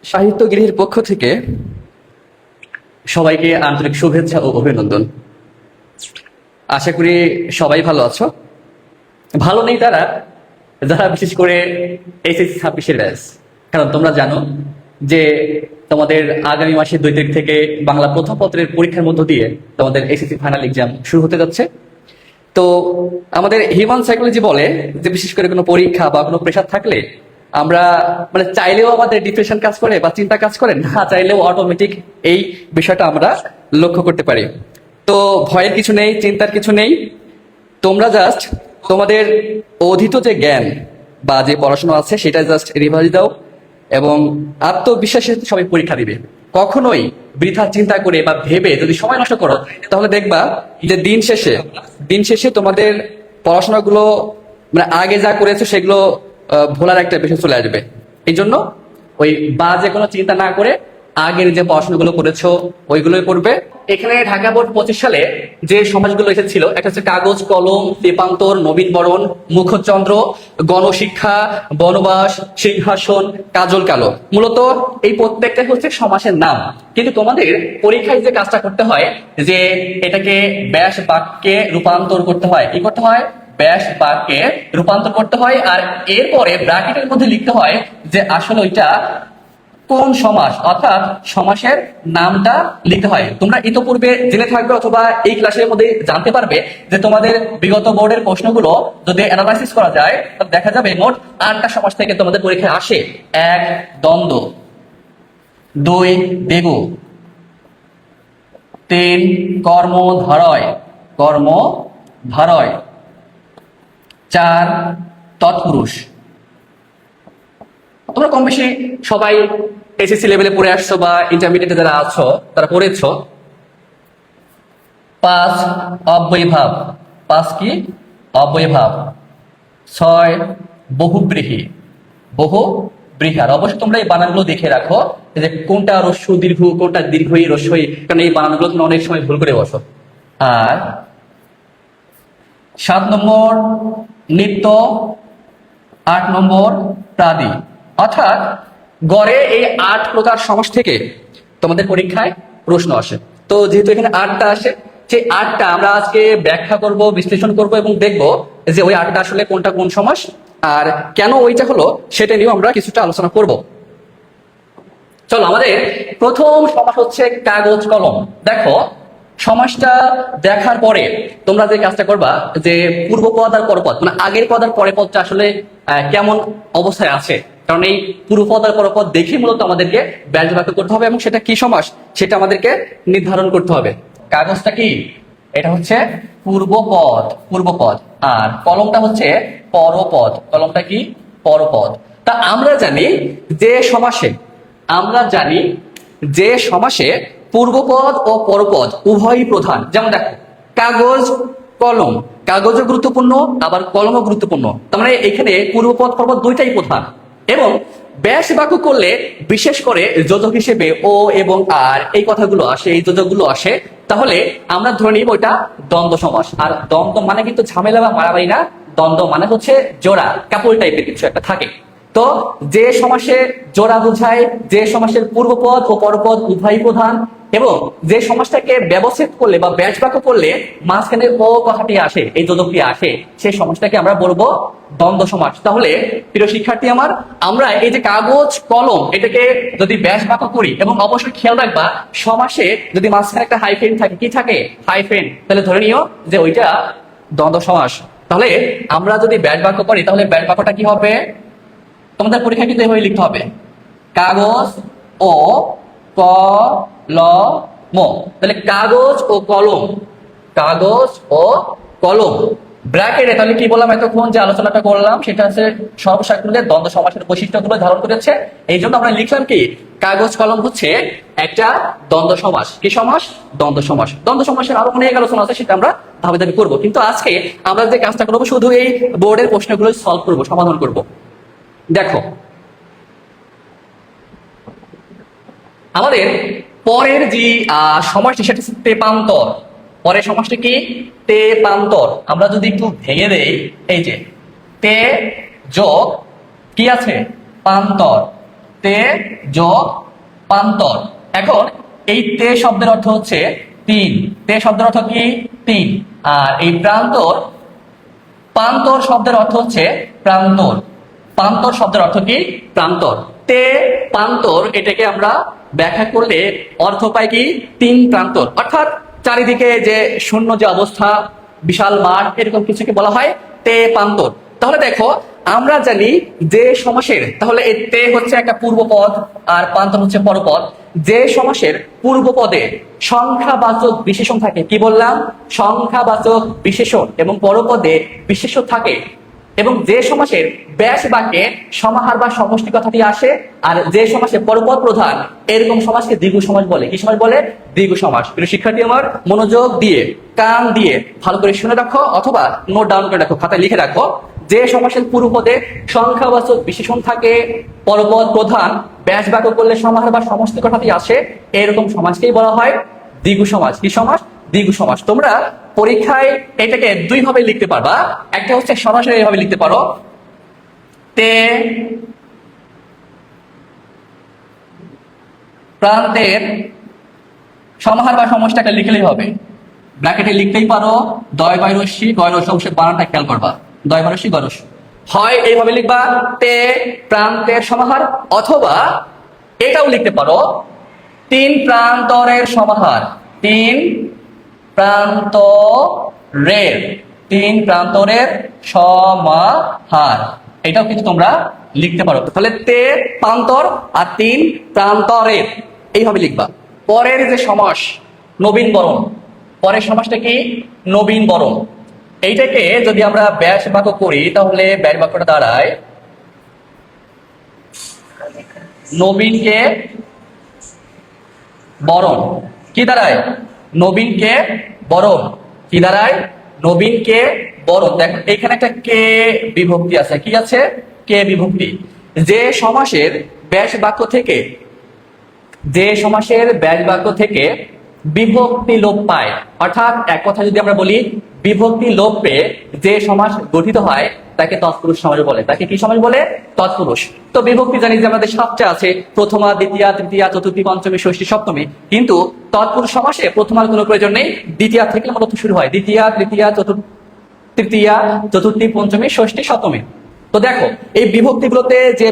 সাহিত্যগৃহের পক্ষ থেকে সবাইকে আন্তরিক শুভেচ্ছা ও অভিনন্দন। আশা করি সবাই ভালো আছো। ভালো নেই তারা যারা বিশেষ করে এসএসসি 26-এর ব্যাচ, কারণ তোমরা জানো যে তোমাদের আগামী মাসের 2 তারিখ থেকে বাংলা প্রথম পত্রের পরীক্ষার মধ্য দিয়ে তোমাদের এসএসসি ফাইনাল এক্সাম শুরু হতে যাচ্ছে। তো আমাদের হিউম্যান সাইকোলজি বলে যে বিশেষ করে কোনো পরীক্ষা বা কোনো প্রেশার থাকলে আমরা মানে চাইলেও আমাদের ডিপ্রেশন কাজ করে বা চিন্তা কাজ করে, না চাইলেও অটোমেটিক এই বিষয়টা আমরা লক্ষ্য করতে পারি। তো ভয়ের কিছু নেই, চিন্তার কিছু নেই। তোমরা জাস্ট তোমাদের অধীত যে জ্ঞান বা যে পড়াশোনা আছে সেটা জাস্ট রিভাইজ দাও এবং আত্মবিশ্বাসের সাথে সবাই পরীক্ষা দিবে। কখনোই বৃথা চিন্তা করে বা ভেবে যদি সময় নষ্ট করো তাহলে দেখবা যে দিন শেষে তোমাদের পড়াশোনাগুলো মানে আগে যা করেছো সেগুলো ভোলার একটা বিষয় চলে আসবে। এই জন্য ওই বাজে কোনো চিন্তা না করে আগের যে পড়াশোনাগুলো করেছো ওইগুলোই করবে। এখানে ঢাকা বোর্ড 25 সালে যে সমাজগুলো এসেছিল, একটা হচ্ছে কাগজ কলম, তেপান্তর, নবীনবরণ, মুখচন্দ্র, গণশিক্ষা, বনবাস, সিংহাসন, কাজল কালো। মূলত এই প্রত্যেকটা হচ্ছে সমাসের নাম। কিন্তু তোমাদের পরীক্ষায় যে কাজটা করতে হয় যে এটাকে ব্যাস বাক্যে রূপান্তর করতে হয়। কি করতে হয়? ব্যাস বাক্যে রূপান্তর করতে হয়। আর এরপরে ব্র্যাকেটের মধ্যে লিখতে হয় যে আসলে ওইটা কোন সমাস, অর্থাৎ সমাসের নামটা লিখতে হয়। তোমরা ইতোপূর্বে জেনে থাকবে অথবা এই ক্লাসের মধ্যে জানতে পারবে যে তোমাদের বিগত বোর্ডের প্রশ্নগুলো যদি অ্যানালাইসিস করা যায় তাহলে দেখা যাবে মোট 8টা সমাস থেকে তোমাদের পরীক্ষায় আসে। 1 দ্বন্দ্ব, 2 দেবু, 3 কর্মধারয়, 4 তৎপুরুষ। তোমরা কম বেশি সবাই এসএসসি লেভেলে পড়ে আসছো বা ইন্টারমিডিয়েটে যারা আছো তারা পড়েছো। 5 অব্যয়ভাব, 5 কি? অব্যয়ভাব। 6 বহুব্রীহি, আর অবশ্যই তোমরা এই বানানগুলো দেখে রাখো যে কোনটা রস্য দীর্ঘ, কোনটা দীর্ঘই রস্যই, কারণ এই বানানগুলো তুমি অনেক সময় ভুল করে বসো। আর 7 নম্বর নিত্য, 8 নম্বর প্রাদি। অর্থাৎ গড়ে এই 8 প্রকার সমাস থেকে তোমাদের পরীক্ষায় প্রশ্ন আসে। তো যেহেতু এখানে 8টা আসে, সেই 8টা আমরা আজকে ব্যাখ্যা করব, বিশ্লেষণ করব এবং দেখব যে ওই 8টা আসলে কোনটা কোন সমাস আর কেন ওইটা হলো সেটা নিয়েও আমরা কিছুটা আলোচনা করব। চলো, আমাদের প্রথম সমাস হচ্ছে কাগজ কলম। দেখো, সমাসটা দেখার পরে তোমরা যে কাজটা করবা যে পূর্বপদ আর পরপদ, মানে আগের পদ আর পরের পদটা আসলে কেমন অবস্থায় আছে, কারণ এই পূর্বপদ আর পরপদ দেখে মূলত আমাদেরকে ব্যাস বাক্য করতে হবে এবং সেটা কি সমাস সেটা আমাদেরকে নির্ধারণ করতে হবে। কাগজটা কি? এটা হচ্ছে পূর্বপদ, আর কলমটা হচ্ছে পরপদ। কলমটা কি? পরপদ। তা আমরা জানি যে সমাসে পূর্বপদ ও পরপদ উভয়ই প্রধান। যেমন দেখো, কাগজ কলম, কাগজও গুরুত্বপূর্ণ আবার কলমও গুরুত্বপূর্ণ। তার মানে এখানে পূর্বপদ পরপদ দুইটাই প্রধান। এবং ব্যাস বাক্য করলে বিশেষ করে যোজক হিসেবে ও এবং আর এই কথাগুলো আসে, এই যোজকগুলো আসে। তাহলে আমরা ধরে নিব ওইটা দ্বন্দ্ব সমাস। আর দ্বন্দ্ব মানে কিন্তু ঝামেলা বা মারামারি না, দ্বন্দ্ব মানে হচ্ছে জোড়া, কাপড় টাইপের কিছু একটা থাকে। তো যে সমাসে জোড়া বোঝায়, যে সমাসের পূর্বপদ ও পরপদ উভয় প্রধান, এবং যে সমাসটাকে ব্যবচ্ছেদ করলে বা ব্যাস বাক্য করলে মাঝখানে ও কথাটি আসে, এই যোজকটি আসে, সেই সমাসটাকে আমরা বলবো দ্বন্দ্ব সমাস। তাহলে প্রিয় শিক্ষার্থী আমার, আমরা এই যে কাগজ কলম এটাকে যদি ব্যাস বাক্য করি, এবং অবশ্যই খেয়াল রাখবা সমাসে যদি মাঝখানে একটা হাইফেন থাকে, কি থাকে? হাইফেন, তাহলে ধরে নিও যে ওইটা দ্বন্দ্ব সমাস। তাহলে আমরা যদি ব্যাস বাক্য করি তাহলে ব্যাস বাক্যটা কি হবে? তোমাদের পরীক্ষা কিন্তু এভাবে লিখতে হবে, কাগজ ও কলম। তাহলে কাগজ ও কলম ব্র্যাকেটে। তাহলে কি বললাম এতক্ষণ যে আলোচনাটা করলাম সেটা হচ্ছে সর্বসাকুল্যে দ্বন্দ্ব সমাসের বৈশিষ্ট্যগুলো ধারণ করেছে। এই জন্য আমরা লিখলাম কি, কাগজ কলম হচ্ছে একটা দ্বন্দ্ব সমাস। কি সমাস? দ্বন্দ্ব সমাস। দ্বন্দ্ব সমাসের আরো অনেক আলোচনা আছে, সেটা আমরা ধাপে ধাপে করবো। কিন্তু আজকে আমরা যে কাজটা করবো শুধু এই বোর্ডের প্রশ্নগুলো সলভ করবো, সমাধান করবো। দেখো, আমাদের পরের যে সমাসটি সেটা হচ্ছে তেপান্তর। পরের সমাসটি কি? তেপান্তর। আমরা যদি একটু ভেঙে দেই, এই যে তে যোগ কি আছে? পান্তর, তে যোগ প্রান্তর। এখন এই তে শব্দের অর্থ হচ্ছে 3, তে শব্দের অর্থ কি 3, আর এই প্রান্তর, প্রান্তর শব্দের অর্থ হচ্ছে প্রান্তর, প্রান্তর শব্দের অর্থ কি প্রান্তর। তে প্রান্তর, এটাকে আমরা ব্যাখ্যা করলে অর্থ পাই কি 3 প্রান্তর, অর্থাৎ চারিদিকে যে শূন্য যে অবস্থা, বিশাল মাঠ, এরকম কিছুকে বলা হয় তে প্রান্তর। তাহলে দেখো আমরা জানি যে সমাসের, তাহলে এই তে হচ্ছে একটা পূর্বপদ আর প্রান্তর হচ্ছে পরপদ। যে সমাসের পূর্বপদে সংখ্যাবাচক বিশেষণ থাকে, কি বললাম, সংখ্যাবাচক বিশেষণ, এবং পরপদে বিশেষণ থাকে, এবং যে সমাসের ব্যাস বাক্যে সমাহার বা সমষ্টি কথাটি আসে, আর যে সমাসে পরপদ প্রধান, এরকম সমাসকে দ্বিগু সমাস বলে। কি সমাস বলে? দ্বিগু সমাস। প্রিয় শিক্ষার্থী আমার, মনোযোগ দিয়ে কান দিয়ে ভালো করে শুনে রাখো, অথবা নোট ডাউন করে রাখো, খাতায় লিখে রাখো। যে সমাসের পূর্বপদে সংখ্যাবাচক বিশেষণ থাকে, পরপদ প্রধান, ব্যাস বাক্য করলে সমাহার বা সমষ্টি কথাটি আসে, এরকম সমাসকেই বলা হয় দ্বিগু সমাস। কি সমাস? দ্বিগু সমাস। তোমরা পরীক্ষায় এটাকে 2 ভাবে লিখতে পারবা। একটা হচ্ছে সরাসরি এইভাবে লিখতে পারো, তে প্রান্তের সমাহার বা সমষ্টিটা লিখলেই হবে। ব্র্যাকেটে লিখতেই পারো, দয় বাই রশ্মি গয় রস্য, অবশ্যই বানানটা খেয়াল করবা, দয় বাই রশ্মি গয় রস্য। হয় এইভাবে লিখবা, তে প্রান্তের সমাহার, অথবা এটাও লিখতে পারো, 3 প্রান্তরের সমাহার, 3 প্রান্তরের, 3 প্রান্তরের সমাহার, এটাও কিন্তু তোমরা লিখতে পারো। তাহলে তে প্রান্তর আর 3 প্রান্তরের, এইভাবে লিখবা। পরের যে সমাস নবীন বরণ, পরের সমাসটা কি? নবীন বরণ। এইটাকে যদি আমরা ব্যাস বাক্য করি, তাহলে ব্যাস বাক্যটা দাঁড়ায় নবীনকে বরণ। কি দাঁড়ায়? নবীনকে বরণ। কি দাঁড়ায়? নবীনকে বরণ। দেখো এখানে একটা কে বিভক্তি আছে। কি আছে? কে বিভক্তি। যে সমাসের ব্যাস বাক্য থেকে, যে সমাসের ব্যাস বাক্য থেকে বিভক্তি লোপ পায়, অর্থাৎ এক কথা যদি আমরা বলি, বিভক্তি লোপ পেয়ে যে সমাস গঠিত হয় তাকে তৎপুরুষ সমাস বলে। তাকে কি সমাস বলে? তৎপুরুষ। তো বিভক্তি জানি যে আমাদের 7টা আছে, প্রথমা, দ্বিতীয়া, তৃতীয়া, চতুর্থী, পঞ্চমী, ষষ্ঠী, সপ্তমী। কিন্তু তৎপুরুষ সমাসে প্রথমার কোনো প্রয়োজন নেই, দ্বিতীয়া থেকে মূলত শুরু হয়, দ্বিতীয়া, তৃতীয়া, তৃতীয়া, চতুর্থী, পঞ্চমী, ষষ্ঠী, সপ্তমী। তো দেখো এই বিভক্তিগুলোতে যে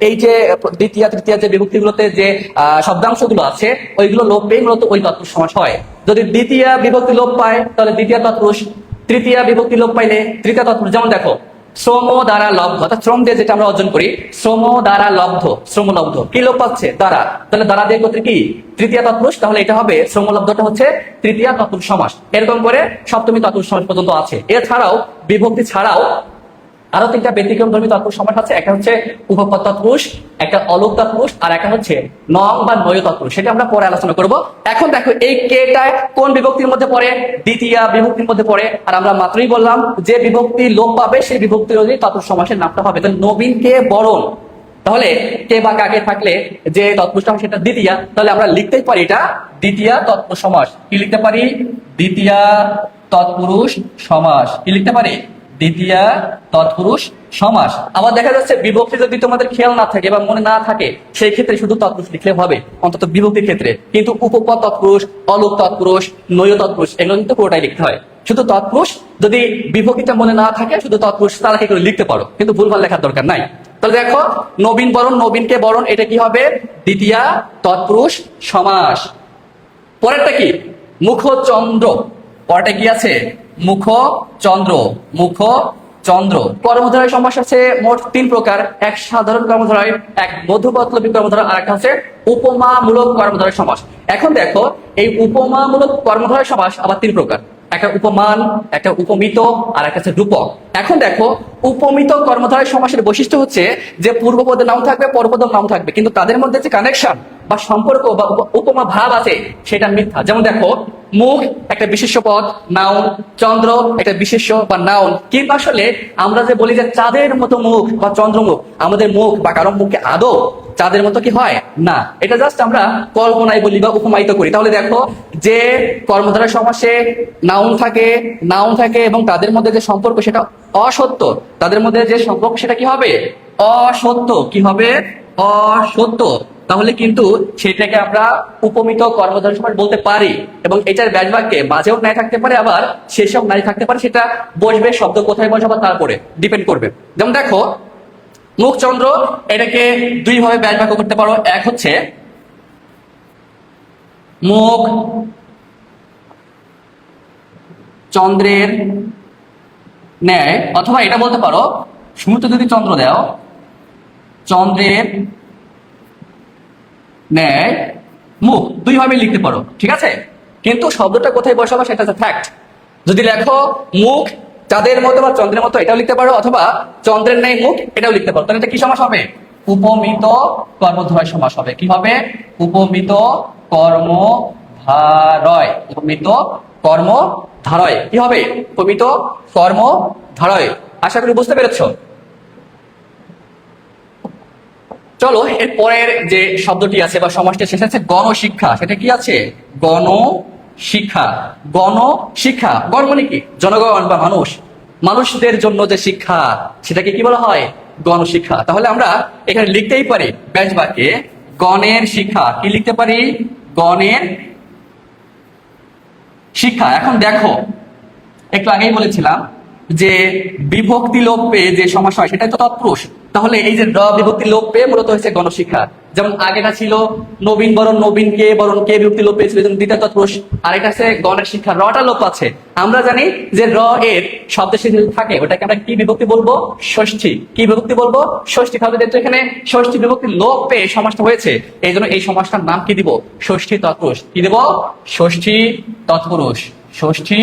এই যে দ্বিতীয় তৃতীয় যে বিভক্তিগুলোতে যে শব্দাংশগুলো আছে, ওইগুলো লোপ পেয়ে মূলত ওই তৎপুরুষ সমাস হয়। যদি দ্বিতীয় বিভক্তি লোপ পায়, তাহলে দ্বিতীয় তৎপুরুষ, তৃতীয় বিভক্তি লোপ পাইলে তৃতীয় তৎপুরুষ। যেমন দেখো, শ্রম দ্বারা লব্ধ, অর্থাৎ শ্রম দিয়ে যেটা আমরা অর্জন করি, শ্রম দ্বারা লব্ধ, শ্রমলব্ধ, কি লোপ পাচ্ছে? দ্বারা। তাহলে দ্বারা দিয়ে করতে কি? তৃতীয় তৎপুরুষ। তাহলে এটা হবে, শ্রমলব্ধটা হচ্ছে তৃতীয় তৎপুরুষ সমাস। এরকম করে সপ্তমী তৎপুরুষ সমাস পর্যন্ত আছে। এছাড়াও বিভক্তি ছাড়াও আরো 3টা ব্যতিক্রমধর্মী তৎপুরুষ সমাস আছে। একটা হচ্ছে উপপদ তৎপুরুষ, একটা অলোক তৎপুরুষ, আর একটা হচ্ছে নং বা নয় তৎপুরুষ। সেটা আমরা পরে আলোচনা করব। এখন দেখো এই কেটা কোন বিভক্তির মধ্যে পড়ে? দ্বিতীয় বিভক্তির মধ্যে পড়ে। আর আমরা মাত্রই বললাম যে বিভক্তি লোপ পাবে সেই বিভক্তির অনুযায়ী তৎপুরুষ সমাসের নামটা হবে। তাহলে নবীন কে বরণ, তাহলে কে বা কাকে থাকলে যে তৎপুরুষটা সেটা দ্বিতীয়া, তাহলে আমরা লিখতেই পারি এটা দ্বিতীয় তৎপুরুষ সমাস। কি লিখতে পারি? দ্বিতীয় তৎপুরুষ সমাস। কি লিখতে পারি? দ্বিতীয় তৎপুরুষ সমাস। আবার দেখা যাচ্ছে বিভক্তি যদি তোমাদের খেয়াল না থাকে বা মনে না থাকে, সেই ক্ষেত্রে শুধু তৎপুরুষ লিখলে হবে, অন্তত বিভক্তির ক্ষেত্রে। কিন্তু উপপদ তৎপুরুষ, অলোক তৎপুরুষ, নয় তৎপুরুষ, এগুলো কিন্তু পুরোটাই লিখতে হয়। শুধু তৎপুরুষ যদি বিভক্তিটা মনে না থাকে, শুধু তৎপুরুষ তারা কি করে লিখতে পারো, কিন্তু ভুলভাল লেখার দরকার নাই। তাহলে দেখো, নবীন বরণ, নবীনকে বরণ, এটা কি হবে? দ্বিতীয় তৎপুরুষ সমাস। পরেরটা কি? মুখচন্দ্র। পরেরটা কি আছে? মুখচন্দ্র, মুখচন্দ্র। কর্মধারয় সমাস আছে মোট 3 প্রকার। এক সাধারণ কর্মধারয়, এক মধ্যপদলোপী কর্মধারয়, আর একটা হচ্ছে উপমামূলক কর্মধারয় সমাস। এখন দেখো এই উপমামূলক কর্মধারয় সমাস আবার 3 প্রকার। একটা উপমান, একটা উপমিত, আর একটা হচ্ছে রূপক। এখন দেখো উপমিত কর্মধারয় সমাসের বৈশিষ্ট্য হচ্ছে যে পূর্বপদে নাম থাকবে, পরপদে নাম থাকবে, কিন্তু তাদের মধ্যে যে কানেকশন বা সম্পর্ক বা উপমা ভাব আছে সেটা মিথ্যা। যেমন দেখো, মুখ একটা বিশেষ্য পদ, নাউন। চন্দ্র একটা বিশেষ্য বা নাউন। কিন্তু আসলে আমরা যে বলি যে চাঁদের মতো মুখ বা চন্দ্রমুখ, আমাদের মুখ বা কারো মুখে আদৌ চাঁদের মতো কি হয়? না, এটা জাস্ট আমরা কল্পনায় বলি বা উপমায়িত করি। তাহলে দেখো যে কর্মধারয় সমাসে নাউন থাকে এবং তাদের মধ্যে যে সম্পর্ক সেটা অসত্য, তাদের মধ্যে যে সম্পর্ক সেটা কি হবে? অসত্য। কি হবে? অসত্য, তাহলে কিন্তু সেটাকে আমরা উপমিত কর্মধারয় সমাস বলতে পারি। এবং এটার ব্যাস বাক্যে মাঝেও নাই থাকতে পারে, আবার শেষেও নাই থাকতে পারে। সেটা বসবে, শব্দ কোথায় বসবে তারপরে ডিপেন্ড করবে। যেমন দেখো, মুখচন্দ্র, এটাকে দুই ভাবে ব্যাস বাক্য করতে পারো। এক হচ্ছে মুখ চন্দ্রের ন্যায়, অথবা এটা বলতে পারো শুরুতে যদি চন্দ্র দাও, চন্দ্রের ন্যায় মুখ, দুই ভাবে লিখতে পারো, ঠিক আছে। কিন্তু শব্দটা কোথায় বসাবো সেটা হচ্ছে ফ্যাক্ট। যদি লেখো মুখ চাঁদের মতো বা চন্দ্রের মতো, এটাও লিখতে পারো, অথবা চন্দ্রের ন্যায় মুখ, এটাও লিখতে পারো। তাহলে এটা কি সমাস হবে? উপমিত কর্মধারয় সমাস হবে। কি হবে? উপমিত কর্মধারয়। উপমিত কর্মধারয় কি হবে? উপমিত কর্মধারয়। আশা করি বুঝতে পেরেছো। চলো, এর পরের যে শব্দটি আছে বা সমাসটি, সেটা হচ্ছে গণশিক্ষা। সেটা কি আছে? গণশিক্ষা। গণশিক্ষা, গণ মানে কি? জনগণ বা মানুষ, মানুষদের জন্য যে শিক্ষা, সেটাকে কি বলা হয়? গণশিক্ষা। তাহলে আমরা এখানে লিখতেই পারি ব্যাস বাক্যে গণের শিক্ষা। কি লিখতে পারি? গণের শিক্ষা। এখন দেখো, একটু আগেই বলেছিলাম যে বিভক্তি লোপ পেয়ে যে সমস্যা হয় সেটাই তো তৎপুরুষ। তাহলে এই যে র বিভক্তি লোপ পেয়ে মূলত হয়েছে গণশিক্ষা। যেমন আগেটা ছিল নবীন বরণ, নবীন কে বরণ, কে বিভক্তি লোপ পেয়েছিল, দ্বিতীয় তৎপুরুষ। আর এটা আছে গণের শিক্ষা, রটা লোপ আছে। আমরা জানি যে র এর শব্দের শেষে থাকে ওটাকে আমরা কি বিভক্তি বলবো? ষষ্ঠী। কি বিভক্তি বলবো? ষষ্ঠী। তাহলে যেহেতু এখানে ষষ্ঠী বিভক্তি লোপ পেয়ে সমাসটা হয়েছে, এই জন্য এই সমাসটার নাম কি দিব? ষষ্ঠী তৎপুরুষ। কি দেব? ষষ্ঠী তৎপুরুষ। ষষ্ঠী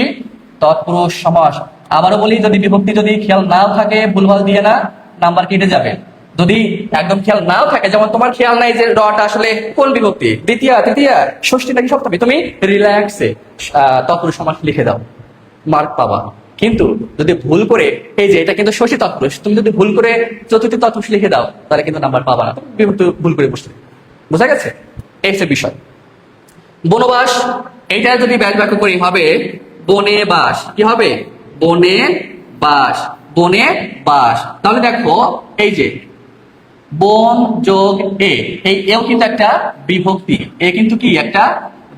তৎপুরুষ সমাস। আবারও বলি, যদি বিভক্তি যদি খেয়াল নাও থাকে, ভুলভাল দিয়ে না, নাম্বার কেটে যাবে। যদি একদম খেয়াল নাও থাকে, যেমন তোমার খেয়াল নাই যে রটা আসলে কোন বিভক্তি, দ্বিতীয়, তৃতীয়া, ষষ্ঠী নাকি সপ্তমী, তুমি রিল্যাক্সে তৎপুরুষ সমাস লিখে দাও, মার্ক পাবা। কিন্তু যদি ভুল করে, এই যে এটা কিন্তু ষষ্ঠী তৎপুরুষ, তুমি যদি ভুল করে চতুর্থী তৎপুরুষ লিখে দাও, তাহলে কিন্তু নাম্বার পাবা না, বিভক্তি ভুল করে বসলে। বোঝা গেছে? এই হচ্ছে বিষয়। বনবাস, এটা যদি ব্যাস বাক্য করি হবে বনে বাস। কি হবে? বনে বাস। বনে বাস। তাহলে দেখো, এই যে বন যোগ এ, এই এও কিন্তু একটা বিভক্তি। এ কিন্তু কি একটা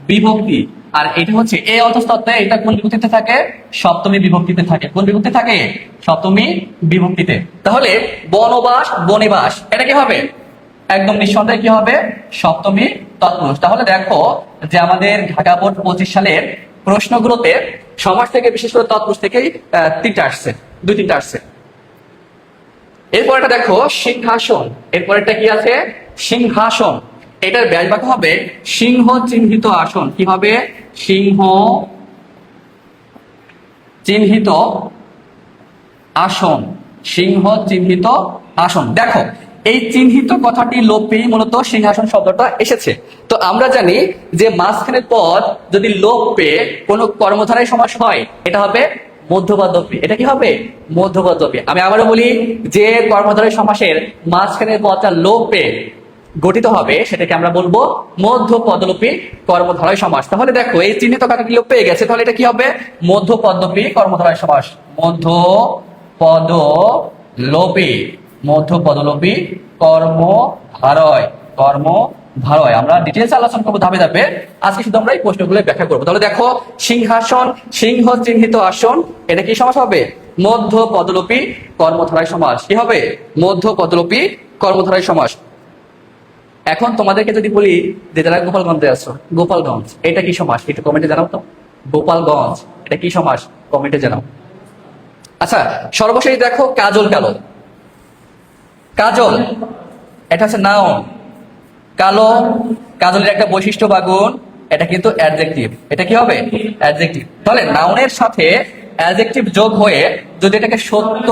বিভক্তি। আর এটা হচ্ছে এ অন্তঃস্থ, এটা কোন বিভক্তিতে থাকে? সপ্তমী বিভক্তিতে থাকে। কোন বিভক্তি থাকে? সপ্তমী বিভক্তিতে। তাহলে বনবাস, বনেবাস, এটা কি হবে? একদম নিঃসন্দেহে কি হবে? সপ্তমী তৎপুরুষ। তাহলে দেখো যে আমাদের ঢাকা বোর্ড 25 সালের প্রশ্নগুলোতে সমাস থেকে, বিশেষ করে তৎপুরুষ থেকেই তিনটা আসছে, দুই তিনটা আসছে। এরপরটা দেখো সিংহাসন। এরপরটা কি আছে? সিংহাসন। এটার ব্যাস বাক্য হবে সিংহ চিহ্নিত আসন। কি হবে? সিংহ চিহ্নিত আসন। সিংহ চিহ্নিত আসন। দেখো, এই চিহ্নিত কথাটি লোপ পেয়ে মূলত সিংহাসন শব্দটা এসেছে। তো আমরা জানি যে মাঝখানের পদ যদি লোপ পেয়ে কোনো কর্মধারয় সমাস হয়, এটা হবে মধ্যপদলোপী। এটা কি হবে? মধ্যপদলোপী। আমি আবারও বলি, যে কর্মধারয় সমাসের মাঝখানের পদটা লোপ পেয়ে গঠিত হবে, সেটাকে আমরা বলবো মধ্যপদলোপী কর্মধারয় সমাস। তাহলে দেখো, এই চিহ্নিত কথাটি লোপ পেয়ে গেছে, তাহলে এটা কি হবে? মধ্যপদলোপী কর্মধারয় সমাস। মধ্যপদলোপী, মধ্যপদলোপী কর্মধারয়। কর্মধারয় আমরা ডিটেইলস আলোচনা করবো ধাপে ধাপে। আজকে শুধু আমরা এই প্রশ্নগুলো ব্যাখ্যা করবো। তাহলে দেখো, সিংহাসন, সিংহ চিহ্নিত আসন, এটা কি সমাস হবে? মধ্যপদলোপী কর্মধারয় সমাস। কি হবে? মধ্যপদলোপী কর্মধারয় সমাস। এখন তোমাদেরকে যদি বলি যে যারা গোপালগঞ্জে আছো, গোপালগঞ্জ এটা কি সমাস? একটু কমেন্টে জানাও তো। গোপালগঞ্জ এটা কি সমাস? কমেন্টে জানাও। আচ্ছা, সর্বশেষ দেখো কাজল কালো। কাজল এটা হচ্ছে নাউন। কালো, কাজলের একটা বৈশিষ্ট্য বা গুণ, এটা কিন্তু অ্যাডজেক্টিভ। এটা কি হবে? অ্যাডজেক্টিভ। তাহলে নাউনের সাথে অ্যাডজেক্টিভ যোগ হয়ে যদি এটাকে সত্য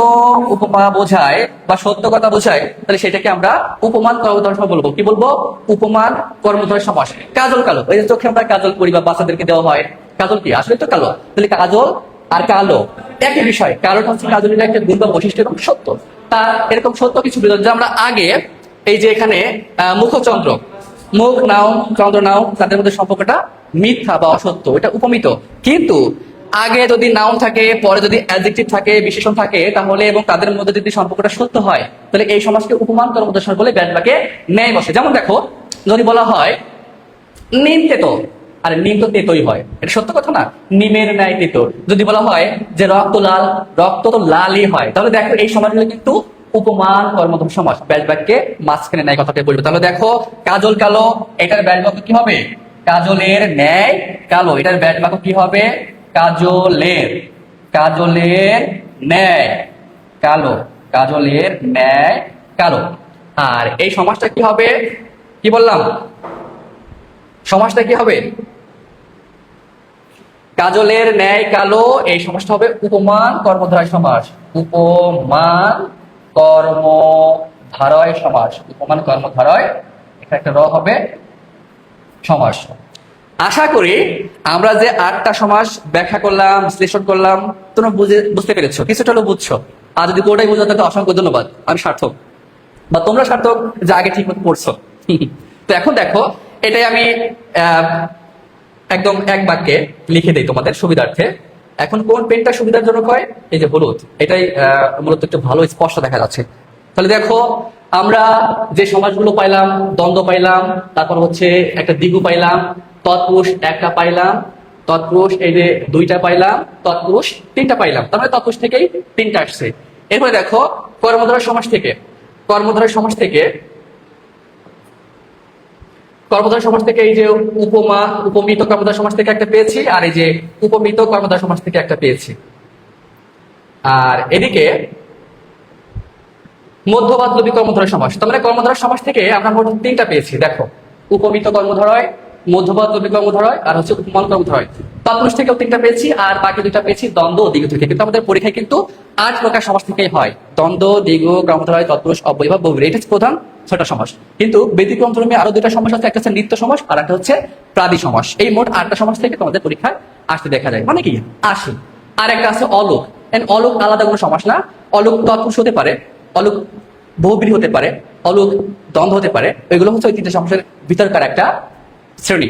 উপমা বোঝায় বা সত্য কথা বোঝায়, তাহলে সেটাকে আমরা উপমান কর্মধারয় সমাস বলবো। কি বলবো? উপমান কর্মধারয় সমাস। কাজল কালো, ওই যে চোখে আমরা কাজল করি বা বাচ্চাদেরকে দেওয়া হয়, কাজল কি আসলে তো কালো। তাহলে কাজল আর কালো একই বিষয়। কালোটা হচ্ছে কাজলের একটা গুণ বা বৈশিষ্ট্য এবং সত্য। তার এরকম সত্য কিছু বিরোধ, যে আমরা আগে এই যে এখানে মুখচন্দ্র, মুখ নাও, চন্দ্র নাও, তাদের মধ্যে সম্পর্কটা মিথ্যা বা অসত্য, এটা উপমিত। কিন্তু আগে যদি নাউন থাকে, পরে যদি অ্যাডজেক্টিভ থাকে, বিশেষণ থাকে, তাহলে এবং তাদের মধ্যে যদি সম্পর্কটা সত্য হয়, তাহলে এই সমাজকে উপমান কর্মদর্শন বলে ব্যাড বাক্যে ন্যায় বসে। যেমন দেখো, যদি বলা হয় নিম তেতো, আরে নিম তো তেতোই হয়, এটা সত্য কথা না? নিমের ন্যায় তেতো। যদি বলা হয় যে রক্ত লাল, রক্ত তো লালই হয়, তাহলে দেখো এই সমাজগুলো কিন্তু উপমান কর্মধারয় সমাস, ব্যাড বাক্যে মাঝখানে ন্যায় কথাটা বলবে। তাহলে দেখো, কাজল কালো, এটার ব্যাড বাক্য কি হবে? কাজলের ন্যায় কালো। এটার ব্যাড বাক্য কি হবে? কাজলের, কাজলের ন্যায় কালো, কাজলের ন্যায় কালো। আর এই সমাজটা কি হবে? কি বললাম? সমাজটা কি হবে? কাজলের ন্যায় কালো। এই সমাজটা হবে উপমান কর্মধারয় সমাস, উপমান কর্মধারয় সমাস, উপমান কর্মধারয়। এটা একটা র হবে সমাস। আশা করি আমরা যে 8টা সমাস ব্যাখ্যা করলাম, বিশ্লেষণ করলাম, তোমরা বুঝতে পেরেছো, কিছুটা হলেও বুঝছো। আর যদি কোটাই বুঝতে তাকে অসংখ্য ধন্যবাদ, আমি সার্থক, বা তোমরা সার্থক যে আগে ঠিক মতো পড়ছো। তো এখন দেখো, এটাই আমি একদম এক বাক্যে লিখে দেই তোমাদের সুবিধার্থে। এখন কোন পেনটা সুবিধাজনক হয়? এই যে হলুদ, এটাই মূলত একটু ভালো স্পষ্ট দেখা যাচ্ছে। তাহলে দেখো, আমরা যে সমাজগুলো পাইলাম, দ্বন্দ্ব পাইলাম, তারপর হচ্ছে একটা দ্বিগু পাইলাম, তৎপুরুষ একটা পাইলাম, তৎপুরুষ এই যে 2টা পাইলাম, তৎপুরুষ 3টা পাইলাম, তার মানে তৎপুরুষ থেকেই 3টা আসছে। এরপরে দেখো, কর্মধারয় সমাস থেকে, কর্মধারয় সমাস থেকে, কর্মধারয় সমাস থেকে এই যে উপমা উপমিত কর্মধারয় সমাস থেকে একটা পেয়েছি, আর এই যে উপমিত কর্মধারয় সমাস থেকে একটা পেয়েছি। আর এদিকে মধ্যবাদলবী কর্মধারয় সমাস, তার মানে কর্মধারয় সমাস থেকে আমরা মোট 3টা পেয়েছি। দেখো, উপমিত কর্মধারয়, মধ্যবাদলবী কর্মধারয়, আর হচ্ছে উপমান কর্মধারয়। তৎপুরুষ থেকেও 3টা পেয়েছি, আর বাকি 2টা পেয়েছি দ্বন্দ্ব ও দ্বিগু থেকে। কিন্তু আমাদের পরীক্ষায় কিন্তু 8 প্রকার সমাস থেকেই হয়, দ্বন্দ্ব, দ্বিগু, কর্মধারয়, তৎপুরুষ, অব্যয় বা বহুব্রীহি, এটা হচ্ছে প্রধান 6টা সমাস। কিন্তু ব্যতিক্রম ধর্মী আরো 2টা সমাস আছে, একটা হচ্ছে নিত্য সমাস আর একটা হচ্ছে প্রাদি সমাস। এই মোট 8টা সমাস থেকে তোমাদের পরীক্ষায় আসতে দেখা যায়, মানে কি আসে। আর একটা আছে অলোক। অলোক আলাদা কোনো সমাস না, অলোক তৎপুরুষ হতে পারে, অলোক বহুব্রীহি হতে পারে, অলোক দ্বন্দ্ব হতে পারে। এগুলো হচ্ছে ওই 3টে সমাসের ভিতরকার একটা শ্রেণী।